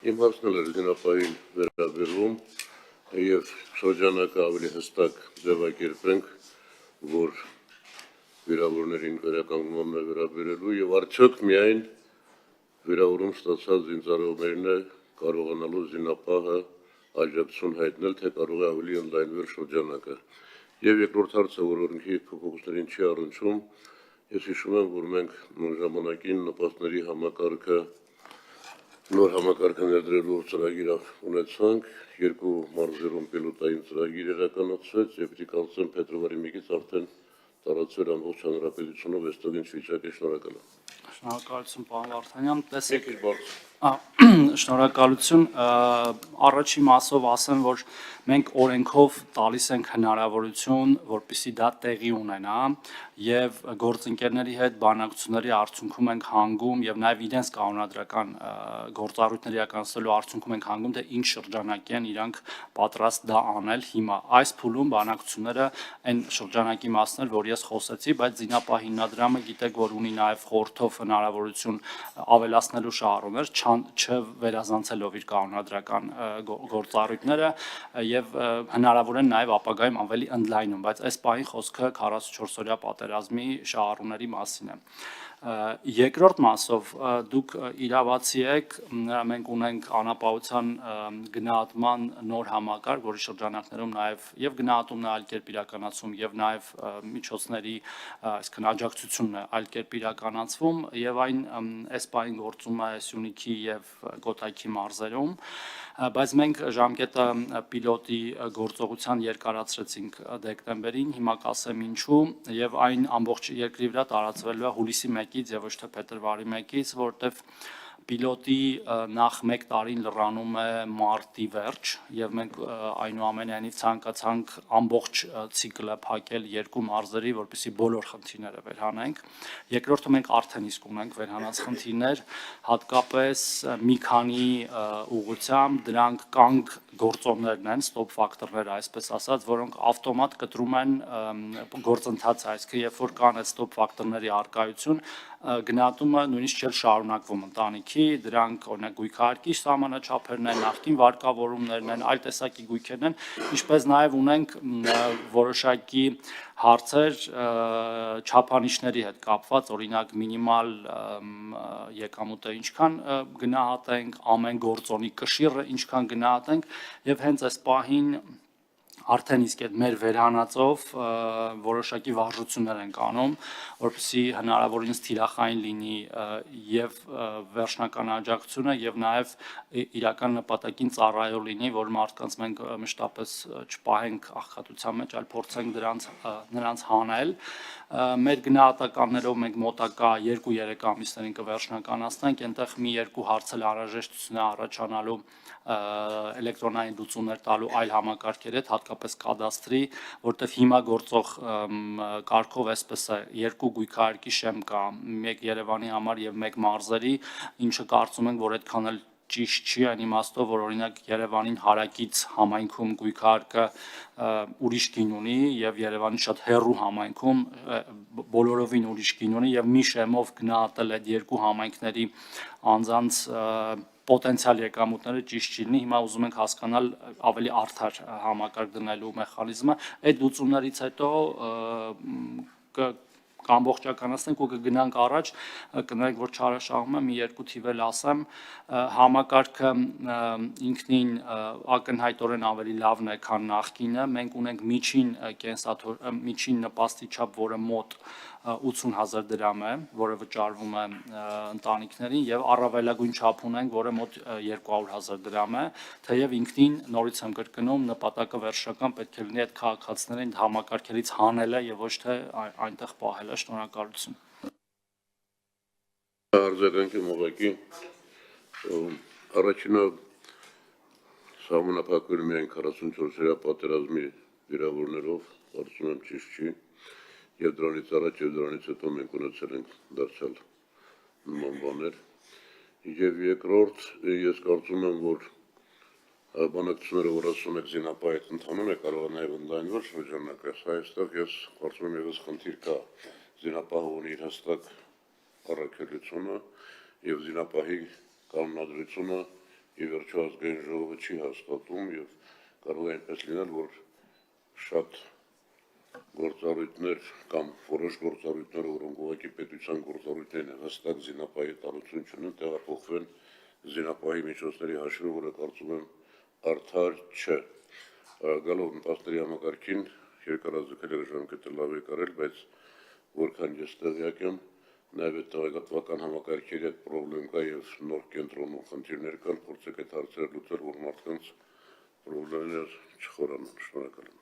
Իմ հարցն էր զինապահին վերաբերվում եւ շրջանակը ավելի հստակ ձևակերպենք, որ վիրավորներին վերականգնումն է վերաբերելու եւ արդյոք միայն վիրավորում ստացած զինծառայողներն է կարողանալու զինապահը աջակցություն հայտնել, թե կարող է ավելի ընդլայնվել շրջանակը։ Եվ երկրորդ հարցը, որ օրենքի փոփոխություններին չի առնչվում, ես հիշում եմ, որ մենք նույն ժամանակին նպաստների համակարգը նոր համակարգը ներդրելու ծրագիր ունեցանք, երկու մարզերում պիլոտային ծրագիր իրականացվեց եւ պիտի կարծեմ փետրվարի 1-ից արդեն տարածվել ամբողջ հանրապետությունով այստեղ ինչ վիճակ է, շնորհակալ եմ։ Շնորհակալություն, պարոն Վարդանյան, տեսեք շնորհակալություն, առաջի մասով ասեմ, որ մենք օրենքով տալիս ենք հնարավորություն, որպեսզի դա տեղի ունենա եւ գործընկերների հետ բանակցությունների արդյունքում ենք հանգում եւ նաեւ իրենց կանոնադրական գործառույթների իրականացնելու արդյունքում ենք հանգում, թե ինչ շրջանակ են իրանք պատրաստ դա անել հիմա։ Այս փուլում բանակցությունները այն շրջանակի մասն էր, որ ես խոսեցի, բայց զինապահ հիմնադրամը գիտեք, որ ունի նաեւ խորհրդով հնարավորություն ավելացնելու շահառուներ, չվերազանցելով իր կանոնադրական գործառույթները եւ հնարավոր են նաեւ ապագայում ավելի ընդլայնում, բայց այս պահին խոսքը 44-օրյա պատերազմի շահառուների մասին է։ Երկրորդ մասով դուք իրավացի եք, մենք ունենք անապահովության գնահատման նոր համակարգ, որի շրջանակներում նաև եւ գնահատումն է այլ կերպ իրականացում եւ նաև միջոցների, այսինքն աջակցությունն է այլ կերպ իրականացվում եւ այն այս պահին գործում է Սյունիքի եւ Կոտայքի մարզերում, բայց մենք ժամկետը պիլոտի գործողության երկարացրեցինք դեկտեմբերին, հիմա կասեմ ինչու եւ այն ամբողջ երկրի վրա տարածվելու է հուլիսի 1-ից եւ ոչ թե փետրվարի 1-ից, որտեվ պիլոտի նախ 1 տարին լրանում է մարտի վերջ եւ մենք այնուամենայնիվ ցանկացանք ամբողջ ցիկլը փակել երկու մարզերի, որպեսզի բոլոր խնդիրները վերհանենք։ Երկրորդը մենք արդեն իսկ ունենք վերհանած խնդիրներ, հատկապես մի քանի ուղղությամբ դրանք կանգ գործոններն են, ստոպ ֆակտորները, այսպես ասած, որոնք ավտոմատ կտրում են գործընթացը, այսինքն երբ որ կան այդ ստոպ ֆակտորների առկայություն, գնահատումը նույնիսկ չէ շարունակվում ընտանիքի, դրանք օրինակ գույքարկիչ սահմանաչափերն են, նախկին վարկավորումներն են, այլ տեսակի գույքերն են, ինչպես նաև ունենք որոշակի հարցեր չափանիշների հետ կապված, օրինակ մինիմալ եկամուտը ինչքան գնահատենք, ամեն գործոնի կշիռը ինչքան գնահատենք եւ հենց այս պահին արդեն իսկ այդ մեր վերհանածով որոշակի վարժություններ ենք անում, որպեսզի հնարավորինս թիրախային լինի եւ վերջնական աջակցությունը եւ նաեւ իրական նպատակին ծառայող լինի, որ մարդկանց մենք մշտապես չպահենք աղքատության մեջ, այլ փորձենք նրանց հանել։ Մեր գնահատականներով մենք մոտակա 2-3 ամիսներին կվերջնականացնենք, այնտեղ մի երկու հարց էլ անհրաժեշտություն է առաջանալու էլեկտրոնային լուծումներ տալու այլ համակարգերի հետ, հատկապես կադաստրի, որտեղ հիմա գործող կարգով այսպես է, երկու գույքարկի շեմ կա, մեկ Երևանի համար եւ մեկ մարզերի, ինչը կարծում ենք, որ այդքան էլ ճիշտ չի այն իմաստով, որ օրինակ Երևանին հարակից համայնքում գույքարկը ուրիշ գին ունի եւ Երևանի շատ հեռու համայնքում բոլորովին ուրիշ գին ունի եւ մի շեմով գնահատել այդ երկու համայնքների անձանց պոտենցիալ եկամուտները ճիշտ չի լինի, հիմա ուզում ենք հասկանալ ավելի արդար համակարգ դնելու մեխանիզմը, այդ լուծումներից հետո կամբողջականացնենք ու կգնանք առաջ, կներեք, որ չարաշահում եմ, մի երկու թիվ էլ ասեմ, համակարգը ինքնին ակնհայտորեն ավելի լավն է, քան նախկինը, մենք ունենք միջին նպաստի չափ, որը մոտ 80,000 դրամ է, որը վճարվում է ընտանիքներին եւ առավելագույն չափ ունենք, որը մոտ 200,000 դրամ է, թեև ինքնին նորից եմ կրկնում, նպատակը վերջնական պետք է լինի այդ քաղաքացիներին համակարգերից հանելը եւ ոչ թե այնտեղ պահելը, շնորհակալություն։ Արձագանքեմ ուղղակի առաջինը սահմանափակվել միայն 44-օրյա պատերազմի վիրավորներով, կարծում եմ ճիշտ չի, եւ դրանից առաջ եւ դրանից հետո մենք ունեցել ենք դարձյալ նման բաներ եւ երկրորդ ես կարծում եմ, որ բանակցությունները, որ ասում եք զինապահի հետ ընթանում է, կարող է նաեւ ընդլայնվել շրջանակը, այստեղ ես կարծում եմ եւս խնդիր կա, զինապահը ունի իր հստակ առաքելությունը եւ զինապահի կանոնադրությունը ի վերջո ազգային ժողովը չի հաստատում եւ կարող է այնպես լինել, որ շատ գործառույթներ կամ որոշ գործառույթներ, որոնք ուղղակի պետության գործառույթներն են, հստակ զինապահի տարածություն չունեն, տեղափոխվեն զինապահի միջոցների հաշվին, որը կարծում եմ արդար չէ։ Գալով նպաստների համակարգին երկարաձգել ժամկետը լավ է կարել, բայց որքան ես տեղյակ եմ, նաև այդ տեղեկատվական համակարգերի հետ պրոբլեմ կա եւ նոր կենտրոնում խնդիրներ կան, փորձեք այդ հարցերը լուծել, որ մարդկանց պրոբլեմներ չխորանան։ Շնորհակալ եմ։